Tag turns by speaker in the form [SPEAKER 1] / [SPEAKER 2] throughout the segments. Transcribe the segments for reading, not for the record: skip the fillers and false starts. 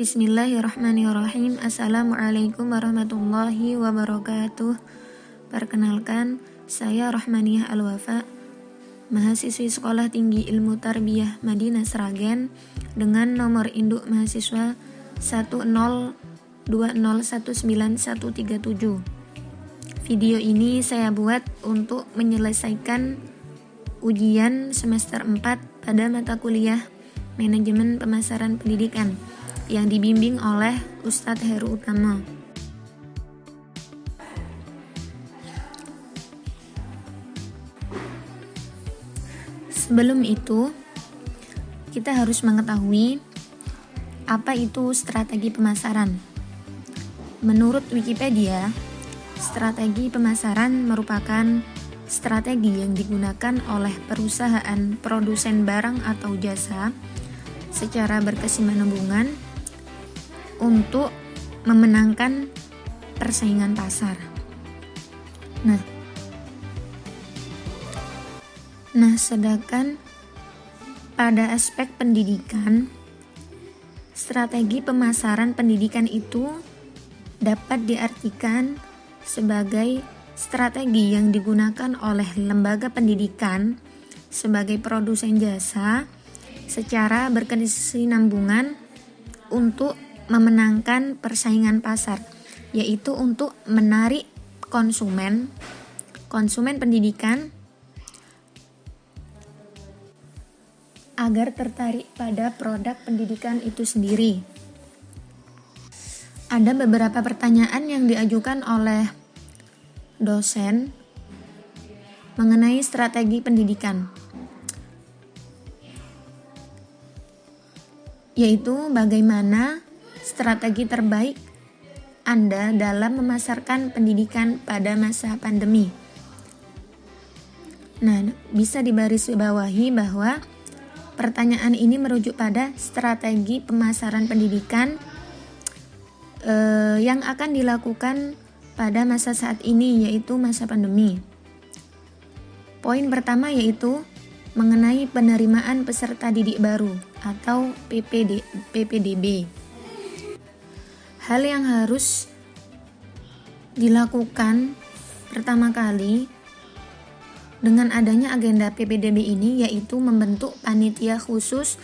[SPEAKER 1] Bismillahirrahmanirrahim. Assalamualaikum warahmatullahi wabarakatuh. Perkenalkan, saya Rahmaniyah Al-Wafa, mahasiswi Sekolah Tinggi Ilmu Tarbiyah Madinah Sragen dengan nomor induk mahasiswa 102019137. Video ini saya buat untuk menyelesaikan ujian semester 4 pada mata kuliah Manajemen Pemasaran Pendidikan yang dibimbing oleh Ustadz Heru Utama. Sebelum itu, kita harus mengetahui apa itu strategi pemasaran. Menurut Wikipedia, strategi pemasaran merupakan strategi yang digunakan oleh perusahaan produsen barang atau jasa secara berkesinambungan untuk memenangkan persaingan pasar. Nah, sedangkan pada aspek pendidikan, strategi pemasaran pendidikan itu dapat diartikan sebagai strategi yang digunakan oleh lembaga pendidikan sebagai produsen jasa secara berkesinambungan untuk memenangkan persaingan pasar, yaitu untuk menarik konsumen pendidikan agar tertarik pada produk pendidikan itu sendiri. Ada beberapa pertanyaan yang diajukan oleh dosen mengenai strategi pendidikan, yaitu bagaimana strategi terbaik Anda dalam memasarkan pendidikan pada masa pandemi. Nah, bisa dibarisbawahi bahwa pertanyaan ini merujuk pada strategi pemasaran pendidikan yang akan dilakukan pada masa saat ini, yaitu masa pandemi. Poin pertama yaitu mengenai penerimaan peserta didik baru atau PPDB. Hal yang harus dilakukan pertama kali dengan adanya agenda PPDB ini yaitu membentuk panitia khusus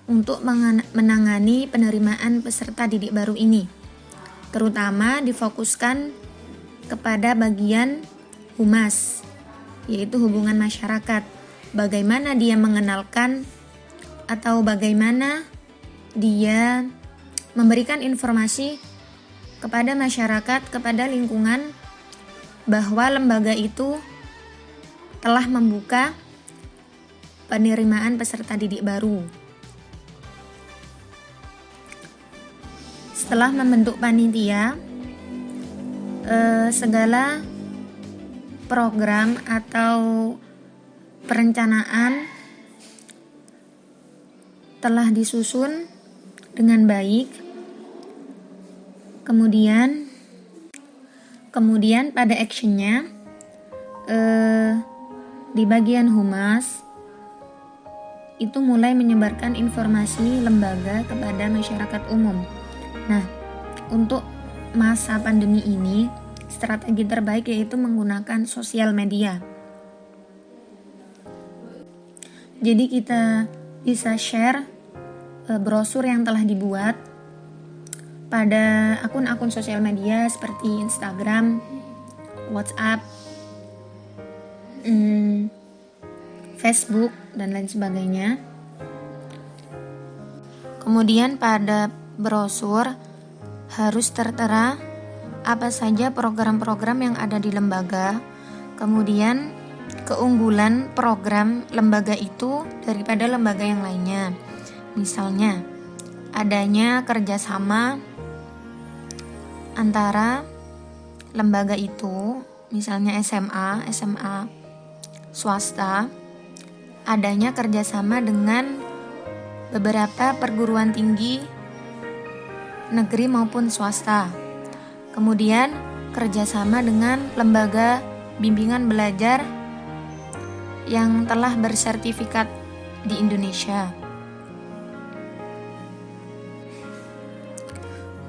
[SPEAKER 1] untuk menangani penerimaan peserta didik baru ini, terutama difokuskan kepada bagian humas, yaitu hubungan masyarakat. Bagaimana dia mengenalkan atau bagaimana dia memberikan informasi kepada masyarakat, kepada lingkungan, bahwa lembaga itu telah membuka penerimaan peserta didik baru. Setelah membentuk panitia, segala program atau perencanaan telah disusun dengan baik. Kemudian pada actionnya, di bagian humas itu mulai menyebarkan informasi lembaga kepada masyarakat umum. Nah, untuk masa pandemi ini, strategi terbaik yaitu menggunakan sosial media. Jadi kita bisa share brosur yang telah dibuat pada akun-akun sosial media seperti Instagram, WhatsApp, Facebook, dan lain sebagainya. Kemudian pada brosur harus tertera apa saja program-program yang ada di lembaga, kemudian keunggulan program lembaga itu daripada lembaga yang lainnya. Misalnya, adanya kerjasama antara lembaga itu, misalnya SMA swasta, adanya kerjasama dengan beberapa perguruan tinggi negeri maupun swasta. Kemudian kerjasama dengan lembaga bimbingan belajar yang telah bersertifikat di Indonesia.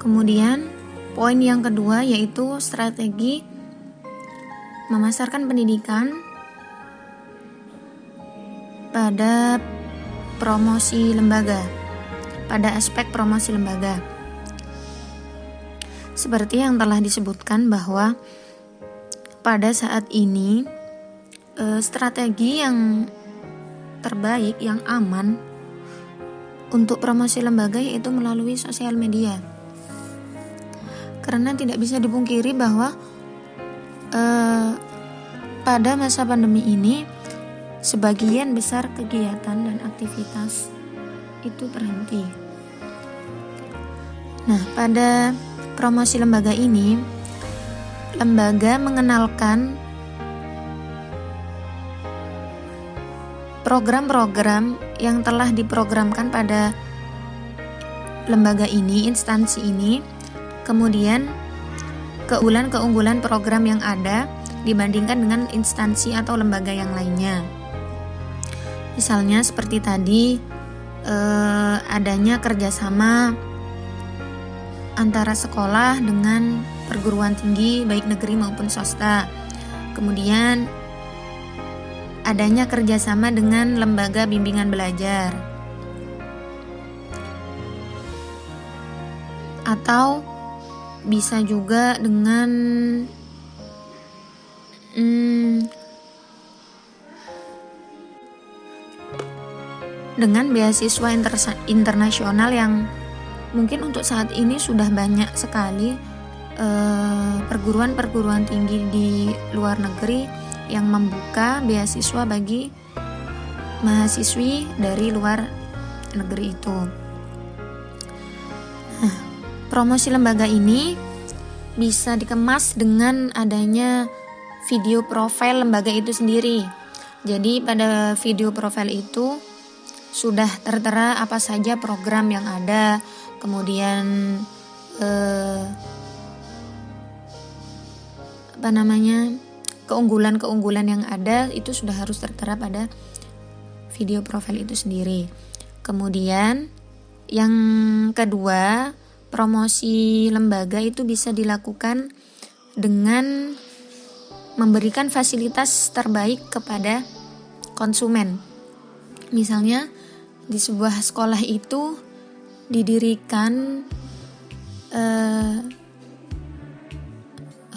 [SPEAKER 1] Kemudian poin yang kedua yaitu strategi memasarkan pendidikan pada promosi lembaga, pada aspek promosi lembaga. Seperti yang telah disebutkan bahwa pada saat ini strategi yang terbaik, yang aman untuk promosi lembaga yaitu melalui sosial media. Karena tidak bisa dipungkiri bahwa pada masa pandemi ini sebagian besar kegiatan dan aktivitas itu terhenti. Nah, pada promosi lembaga ini, lembaga mengenalkan program-program yang telah diprogramkan pada lembaga ini, instansi ini, kemudian keunggulan-keunggulan program yang ada dibandingkan dengan instansi atau lembaga yang lainnya. Misalnya seperti tadi adanya kerjasama antara sekolah dengan perguruan tinggi baik negeri maupun swasta. Kemudian adanya kerjasama dengan lembaga bimbingan belajar, atau bisa juga dengan beasiswa internasional yang mungkin untuk saat ini sudah banyak sekali perguruan-perguruan tinggi di luar negeri yang membuka beasiswa bagi mahasiswi dari luar negeri itu. Nah, promosi lembaga ini bisa dikemas dengan adanya video profil lembaga itu sendiri. Jadi pada video profil itu sudah tertera apa saja program yang ada, kemudian keunggulan-keunggulan yang ada itu sudah harus tertera pada video profil itu sendiri. Kemudian yang kedua, promosi lembaga itu bisa dilakukan dengan memberikan fasilitas terbaik kepada konsumen. Misalnya di sebuah sekolah itu didirikan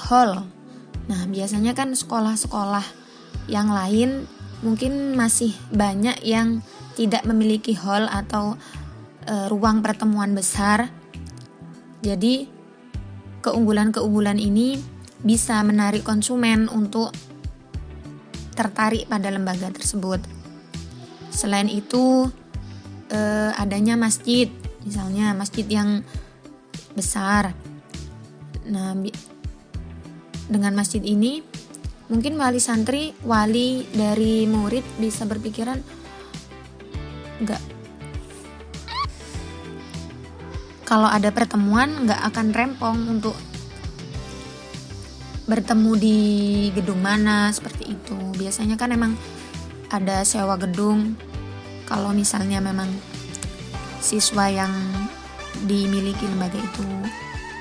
[SPEAKER 1] hall. Nah, biasanya kan sekolah-sekolah yang lain mungkin masih banyak yang tidak memiliki hall atau ruang pertemuan besar. Jadi keunggulan-keunggulan ini bisa menarik konsumen untuk tertarik pada lembaga tersebut. Selain itu adanya masjid, misalnya masjid yang besar. Nah, dengan masjid ini mungkin wali dari murid bisa berpikiran kalau ada pertemuan nggak akan rempong untuk bertemu di gedung mana, seperti itu. Biasanya kan emang ada sewa gedung kalau misalnya memang siswa yang dimiliki lembaga itu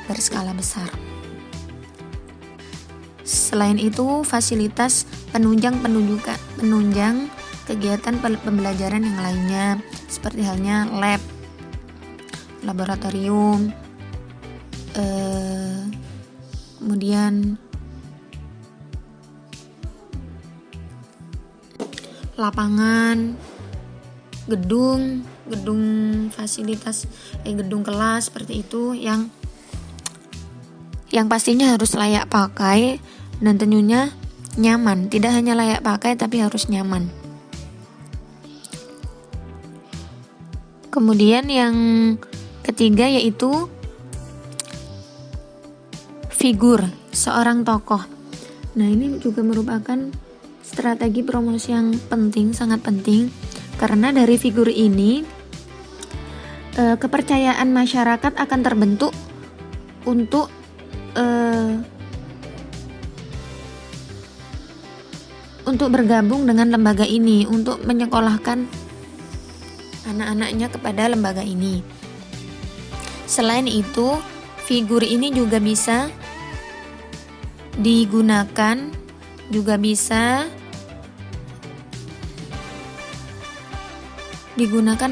[SPEAKER 1] berskala besar. Selain itu, fasilitas penunjang kegiatan pembelajaran yang lainnya, seperti halnya lab, laboratorium, kemudian lapangan, gedung fasilitas, gedung kelas seperti itu yang pastinya harus layak pakai dan tentunya nyaman. Tidak hanya layak pakai tapi harus nyaman. Kemudian yang ketiga yaitu figur seorang tokoh. Nah, ini juga merupakan strategi promosi yang penting, sangat penting, karena dari figur ini kepercayaan masyarakat akan terbentuk untuk bergabung dengan lembaga ini, untuk menyekolahkan anak-anaknya kepada lembaga ini. Selain itu, figur ini juga bisa digunakan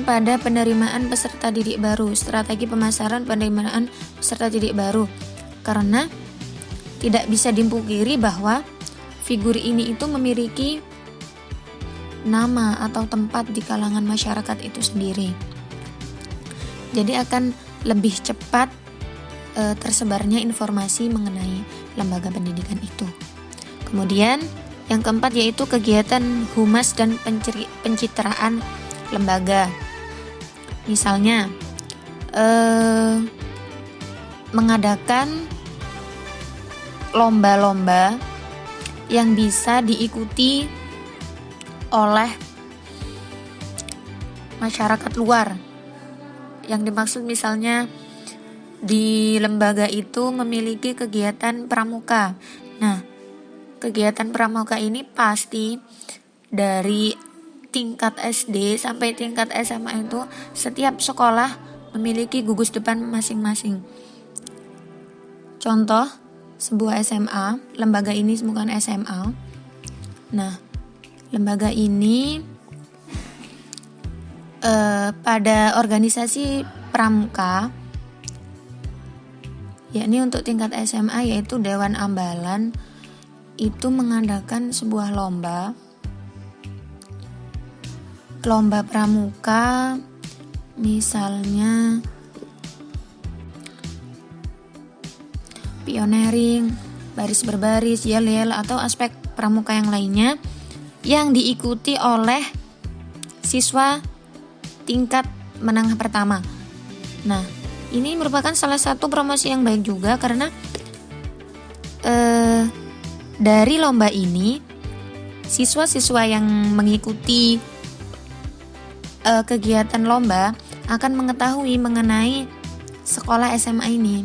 [SPEAKER 1] pada penerimaan peserta didik baru, strategi pemasaran penerimaan peserta didik baru. Karena tidak bisa dipungkiri bahwa figur ini itu memiliki nama atau tempat di kalangan masyarakat itu sendiri. Jadi akan lebih cepat tersebarnya informasi mengenai lembaga pendidikan itu. Kemudian yang keempat yaitu kegiatan humas dan pencitraan lembaga. Misalnya mengadakan lomba-lomba yang bisa diikuti oleh masyarakat luar. Yang dimaksud misalnya di lembaga itu memiliki kegiatan pramuka. Nah, kegiatan pramuka ini pasti dari tingkat SD sampai tingkat SMA itu setiap sekolah memiliki gugus depan masing-masing. Contoh, sebuah SMA, lembaga ini bukan SMA. Nah, lembaga ini pada organisasi pramuka, yakni untuk tingkat SMA yaitu Dewan Ambalan, itu mengadakan sebuah lomba pramuka, misalnya pioneering, baris berbaris, yel-yel, atau aspek pramuka yang lainnya yang diikuti oleh siswa tingkat menengah pertama. Nah, ini merupakan salah satu promosi yang baik juga karena dari lomba ini siswa-siswa yang mengikuti kegiatan lomba akan mengetahui mengenai sekolah SMA ini.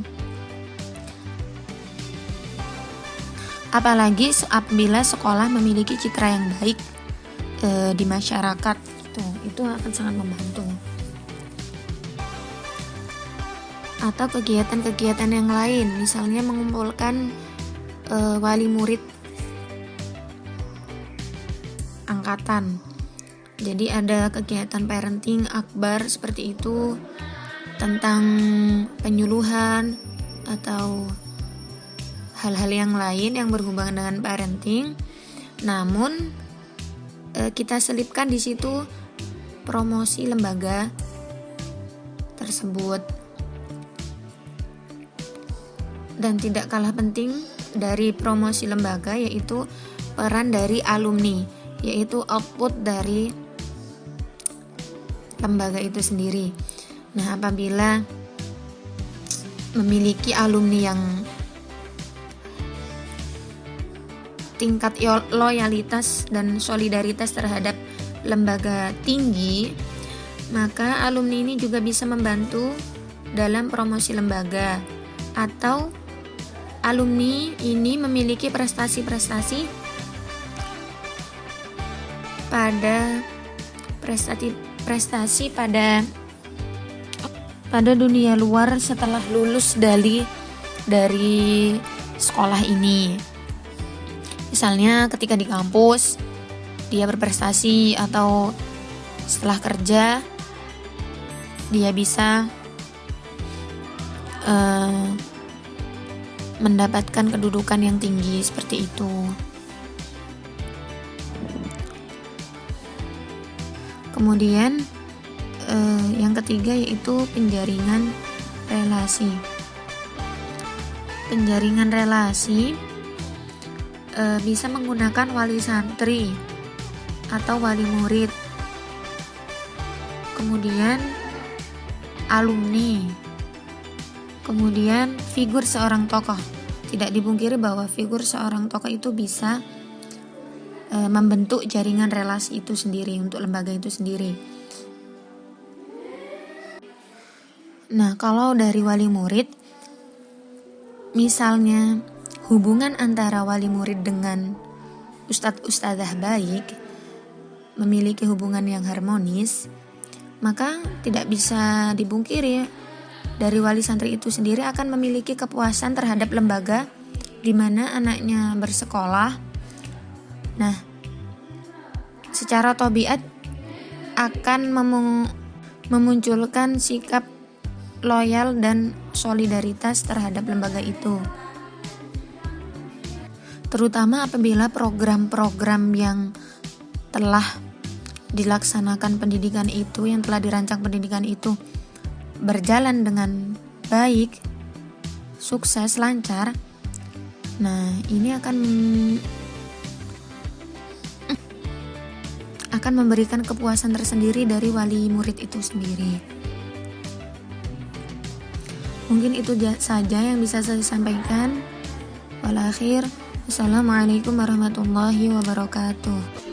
[SPEAKER 1] Apalagi apabila sekolah memiliki citra yang baik di masyarakat, itu akan sangat membantu. Atau kegiatan-kegiatan yang lain, misalnya mengumpulkan wali murid angkatan. Jadi ada kegiatan parenting akbar seperti itu, tentang penyuluhan atau hal-hal yang lain yang berhubungan dengan parenting. Namun kita selipkan di situ promosi lembaga tersebut. Dan tidak kalah penting dari promosi lembaga yaitu peran dari alumni, yaitu output dari lembaga itu sendiri. Nah, apabila memiliki alumni yang tingkat loyalitas dan solidaritas terhadap lembaga tinggi, maka alumni ini juga bisa membantu dalam promosi lembaga. Atau alumni ini memiliki prestasi pada dunia luar setelah lulus dari sekolah ini. Misalnya ketika di kampus dia berprestasi, atau setelah kerja dia bisa mendapatkan kedudukan yang tinggi seperti itu. Kemudian yang ketiga yaitu penjaringan relasi. Penjaringan relasi bisa menggunakan wali santri atau wali murid, kemudian alumni, kemudian figur seorang tokoh. Tidak dipungkiri bahwa figur seorang tokoh itu bisa membentuk jaringan relasi itu sendiri untuk lembaga itu sendiri. Nah, kalau dari wali murid, misalnya hubungan antara wali murid dengan ustadz-ustadzah baik, memiliki hubungan yang harmonis, maka tidak bisa dipungkiri dari wali santri itu sendiri akan memiliki kepuasan terhadap lembaga di mana anaknya bersekolah. Nah, secara tabiat akan memunculkan sikap loyal dan solidaritas terhadap lembaga itu. Terutama apabila program-program yang telah dilaksanakan pendidikan itu, yang telah dirancang pendidikan itu berjalan dengan baik, sukses, lancar. Nah, ini akan memberikan kepuasan tersendiri dari wali murid itu sendiri. Mungkin itu saja yang bisa saya sampaikan. Wal akhir, assalamualaikum warahmatullahi wabarakatuh.